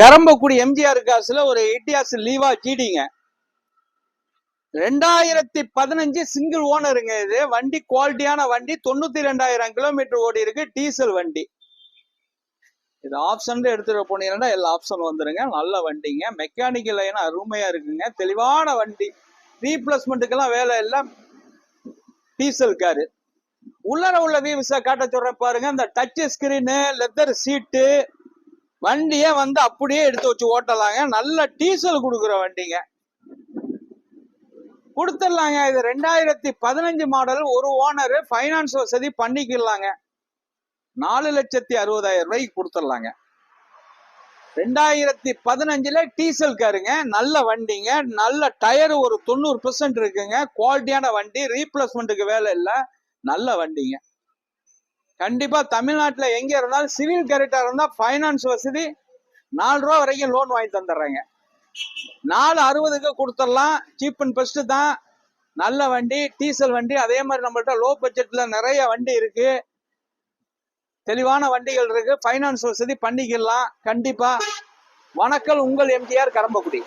கரம்பக்குடி எம்ஜிஆர் காசுல ஒரு இட்டியாஸ் லீவா ஜிடிங்க 2015 சிங்கிள் ஓனருங்க. இது வண்டி குவாலிட்டியான வண்டி. 92,000 கிலோமீட்டர் ஓடி இருக்கு. டீசல் வண்டி. இது ஆப்ஷன் எடுத்துட்டு போனீங்கன்னா எல்லா ஆப்ஷன் வந்துருங்க. நல்ல வண்டிங்க. மெக்கானிக்கல் லைன் அருமையா இருக்குங்க. தெளிவான வண்டி. ரீப்ளேஸ்மெண்ட்டுக்கெல்லாம் வேலை எல்லாம் டீசல் காரு. உள்ளர உள்ள வியூஸை காட்ட சொல்ற பாருங்க. இந்த டச் ஸ்கிரீனு, லெதர் சீட்டு, வண்டியே வந்து அப்படியே எடுத்து வச்சு ஓட்டலாங்க. நல்ல டீசல் கொடுக்குற வண்டிங்க. கொடுத்துடலாங்க. இது 2015 மாடல். ஒரு ஓனர். பைனான்ஸ் வசதி பண்ணிக்கலாங்க. 4,60,000 ரூபாய்க்கு கொடுத்துடலாங்க. 2015 டீசல் காருங்க. நல்ல வண்டிங்க. நல்ல டயர் ஒரு 90% இருக்குங்க. குவாலிட்டியான வண்டி. ரீப்ளேஸ்மெண்ட்டுக்கு வேலை இல்லை. நல்ல வண்டிங்க. கண்டிப்பா தமிழ்நாட்டுல எங்க இருந்தாலும் சிவில் கரெக்டா இருந்தா பைனான்ஸ் வசதி 4 ரூபா வரைக்கும் லோன் வாங்கி தந்துடுறாங்க. 4,60,000க்கு கொடுத்துடலாம். சீப் அண்ட் பெஸ்ட் தான். நல்ல வண்டி. டீசல் வண்டி. அதே மாதிரி நம்மள்ட்ட லோ பட்ஜெட்ல நிறைய வண்டி இருக்கு. தெளிவான வண்டிகள் இருக்கு. பைனான்ஸ் வசதி பண்ணிக்கலாம். கண்டிப்பா. வணக்கம். உங்கள் எம்ஜிஆர் கரம்பக்குடி.